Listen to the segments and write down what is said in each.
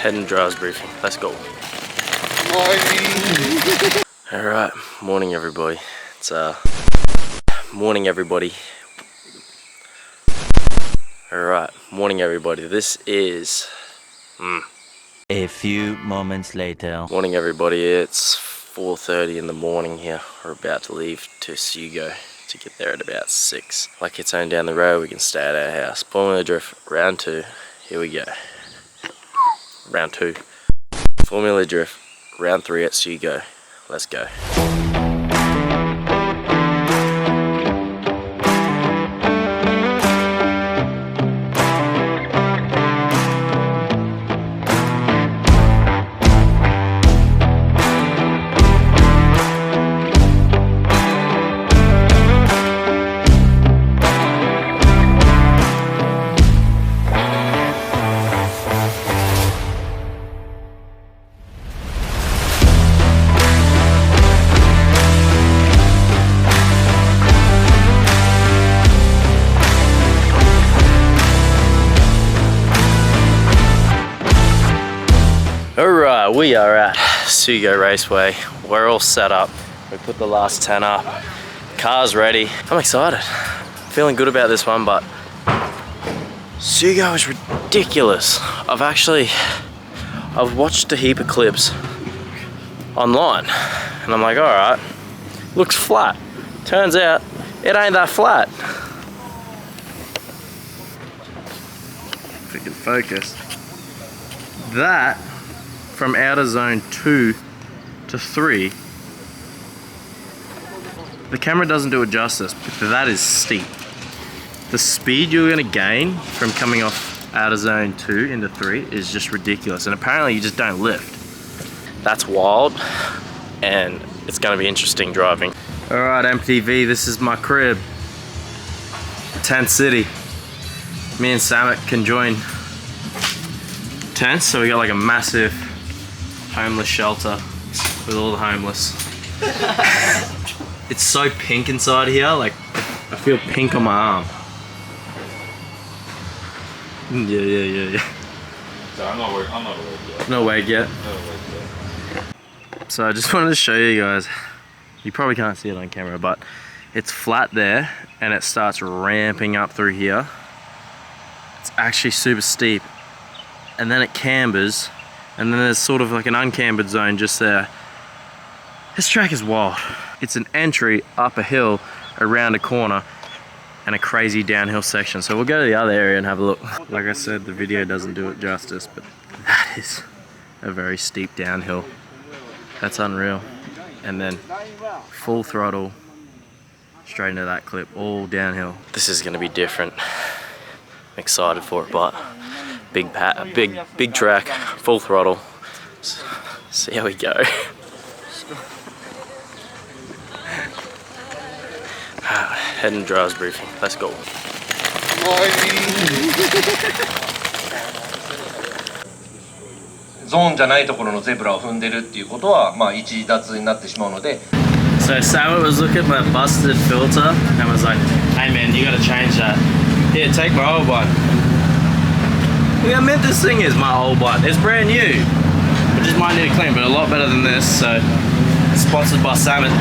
heading driver's briefing. Let's go. Alright, morning everybody. It's morning everybody. Alright, morning everybody. This is a few moments later. Morning everybody. It's 4:30 in the morning here. We're about to leave to Sugo to get there at about 6. Like it's only down the road, we can stay at our house. Formula Drift round 2. Here we go. Round 2. Formula Drift round 3 at Sugo. Let's go. Alright, we are at Sugo Raceway. We're all set up. We put the last 10 up. Car's ready. I'm excited. Feeling good about this one, but Sugo is ridiculous. I've watched a heap of clips online and I'm like, alright, looks flat. Turns out it ain't that flat. If we can focus. That from outer zone 2 to 3, the camera doesn't do it justice, but that is steep. The speed you're gonna gain from coming off outer zone 2 into 3 is just ridiculous, and apparently you just don't lift. That's wild, and it's gonna be interesting driving. Alright MTV, this is my crib. Tent City. Me and Samet can join tents, so we got like a massive homeless shelter with all the homeless. It's so pink inside here, like I feel pink on my arm. Yeah. So I'm not awake yet. No wag yet. So I just wanted to show you guys, you probably can't see it on camera, but it's flat there and it starts ramping up through here. It's actually super steep. And then it cambers, and then there's sort of like an uncambered zone just there. This track is wild. It's an entry up a hill, around a corner, and a crazy downhill section. So we'll go to the other area and have a look. Like I said, the video doesn't do it justice, but that is a very steep downhill. That's unreal. And then full throttle, straight into that clip, all downhill. This is gonna be different. I'm excited for it, but big track, full throttle. See how we go. Heading driver's briefing. Let's go. Zone じゃないところのゼブラを踏んでるっていうことは、まあ一脱になってしまうので。 So Samet was looking at my busted filter and was like, "Hey man, you gotta change that. Here, take my old one." Yeah, I meant this thing is my old one. It's brand new. It just might need a clean, but a lot better than this. So, sponsored by Samet.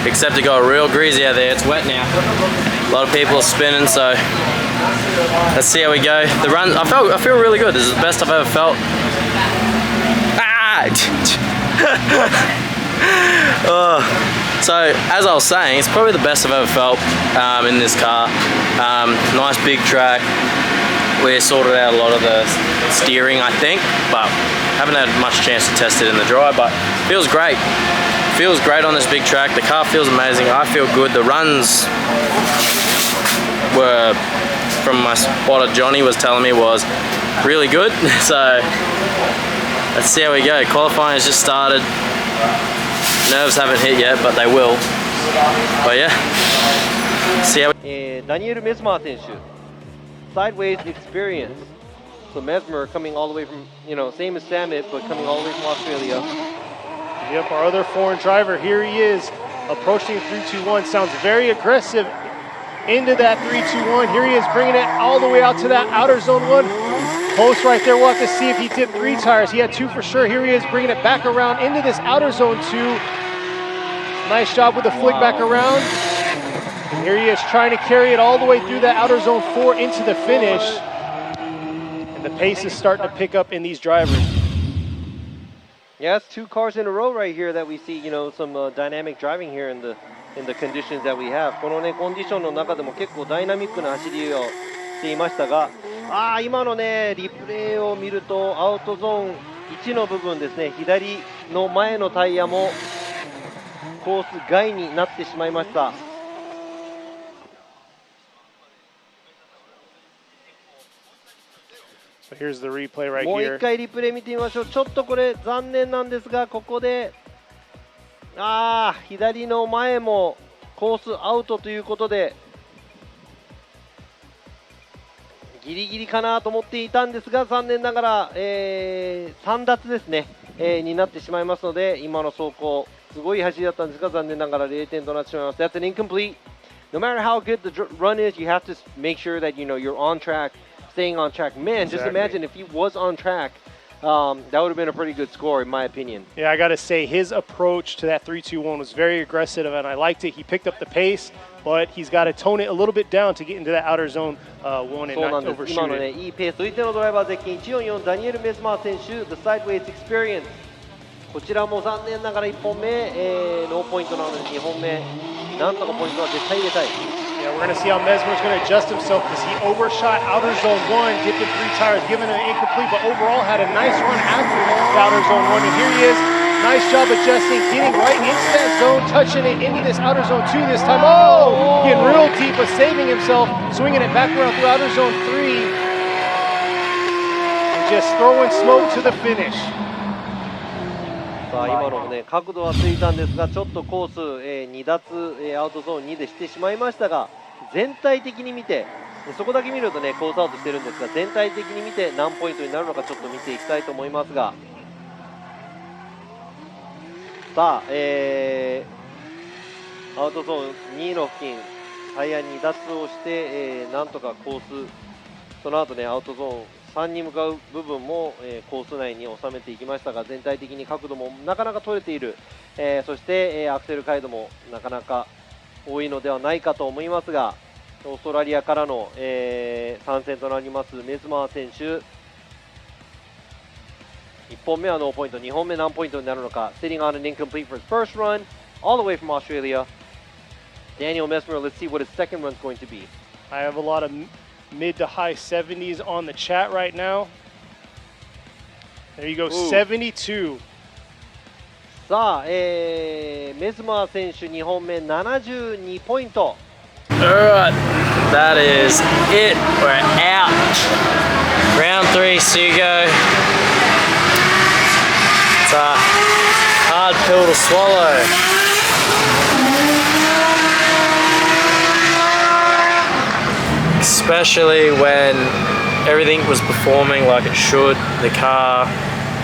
except it got real greasy out there. It's wet now. A lot of people are spinning, so let's see how we go. The run, I feel really good. This is the best I've ever felt. Ah! So as I was saying, it's probably the best I've ever felt in this car. Nice big track. We sorted out a lot of the steering, I think, but haven't had much chance to test it in the dry, but feels great. Feels great on this big track. The car feels amazing. I feel good. The runs were, from my spotter Johnny was telling me, was really good. So let's see how we go. Qualifying has just started. Nerves haven't hit yet, but they will. But yeah, see how we... Daniel Mesmer 選手 sideways experience. So Mesmer coming all the way from, you know, same as Samet, but coming all the way from Australia. Yep, our other foreign driver, here he is, approaching 3-2-1, sounds very aggressive into that 3-2-1. Here he is, bringing it all the way out to that outer zone 1. Post right there, we'll have to see if he did 3 tires. He had 2 for sure. Here he is, bringing it back around into this outer zone 2. Nice job with the flick back around. And here he is, trying to carry it all the way through that outer zone 4 into the finish. And the pace is starting to pick up in these drivers. Yeah, it's 2 cars in a row right here that we see, you know, some dynamic driving here in the conditions that we have. このね、コンディションの中でも結構ダイナミックな走りをしていましたが、今のね、リプレイを見るとアウトゾーン1の部分ですね、左の前のタイヤもコース外になってしまいました。Here's the replay right here. もう一回リプレイ見てみましょう。ちょっとこれ残念なんですが、ここで左の前もコースアウトということで、ギリギリかなと思っていたんですが、残念ながら、3奪ですね、になってしまいますので、今の走行すごい走りだったんですが、残念ながら0点となってしまいます。That's an incomplete. No matter how good the run is, you have to make sure that you know you're on track, staying on track. Man, just imagine if he was on track. That would have been a pretty good score, in my opinion. Yeah, I got to say, his approach to that 3-2-1 was very aggressive, and I liked it. He picked up the pace, but he's got to tone it a little bit down to get into that outer zone 1 and not overshoot 今のね、いいペース。続いてのドライバーゼッキン144ダニエル・メスマー選手 The Sideways Experience。こちらも残念ながら1本目、ノーポイントなので2本目なんとかポイントは絶対入れたい。Yeah, we're going to see how Mesmer's going to adjust himself because he overshot outer zone 1, dipped in 3 tires, giving it incomplete, but overall had a nice run after the outer zone 1. And here he is, nice job adjusting, getting right into that zone, touching it into this outer zone 2 this time. Oh, getting real deep, but saving himself, swinging it back around through outer zone 3. And just throwing smoke to the finish. さあ今のもね、角度はついたんですが、ちょっとコース、2奪、アウトゾーン2でしてしまいましたが、全体的に見て、そこだけ見るとね、コースアウトしてるんですが、全体的に見て何ポイントになるのかちょっと見ていきたいと思いますが、さあ、アウトゾーン2の付近、タイヤ2奪をして、なんとかコース、その後ね、アウトゾーン3に向かう部分も、コース内に収めていきましたが、全体的に角度もなかなか取れている、そして、アクセル回路もなかなか多いのではないかと思いますが、オーストラリアからの、参戦となりますメスマー選手、1本目はノーポイント、2本目何ポイントになるのか、sitting on an incomplete for his first run, all the way from Australia. Daniel Mesmer, let's see what his second run is going to be. I have a lot of mid to high 70s on the chat right now. There you go, 72. さあ、メスマー選手2本目72ポイント。Alright, that is it. We're out. Round 3 Sugo. It's a hard pill to swallow. Especially when everything was performing like it should. The car,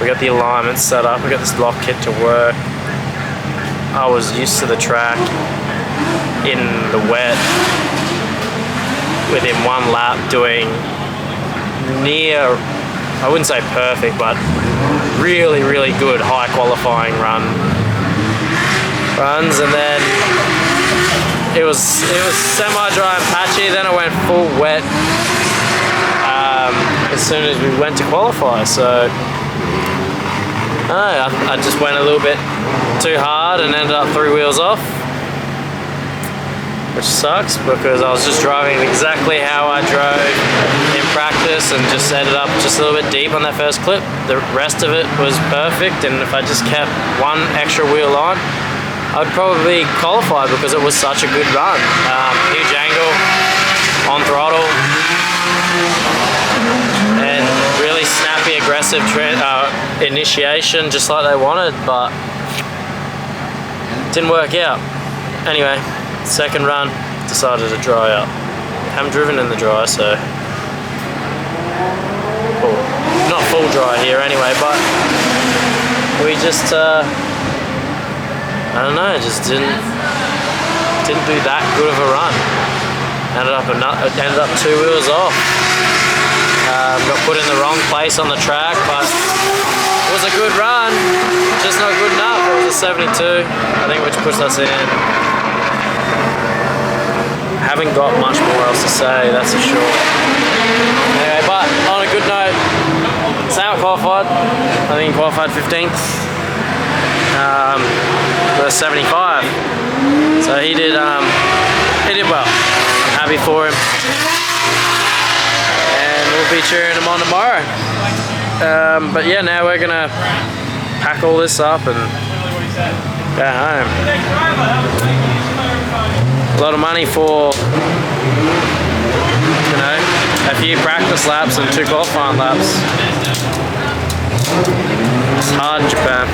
we got the alignment set up, we got this lock kit to work. I was used to the track in the wet within 1 lap doing near, I wouldn't say perfect, but really, really good high qualifying runs. And then it was semi-dry and patchy, then it went full wet as soon as we went to qualify. So I just went a little bit too hard and ended up 3 wheels off, which sucks because I was just driving exactly how I drove in practice and just ended up just a little bit deep on that first clip. The rest of it was perfect, and if I just kept 1 extra wheel on, I'd probably qualify because it was such a good run. Huge angle on throttle and really snappy, aggressive initiation, just like they wanted, but didn't work out. Anyway, second run, decided to dry out. Haven't driven in the dry, so not full dry here anyway, but we just I don't know, just didn't do that good of a run. Ended up 2 wheels off. Got put in the wrong place on the track, but it was a good run, just not good enough. It was a 72, I think, which puts us in. Haven't got much more else to say, that's for sure. Anyway, but on a good note, Sam qualified. I think he qualified 15th. With a 75. So he did well. I'm happy for him. And we'll be cheering him on tomorrow. But yeah, now we're gonna pack all this up and go home. A lot of money for, you know, a few practice laps and 2 qualifying laps. It's hard in Japan.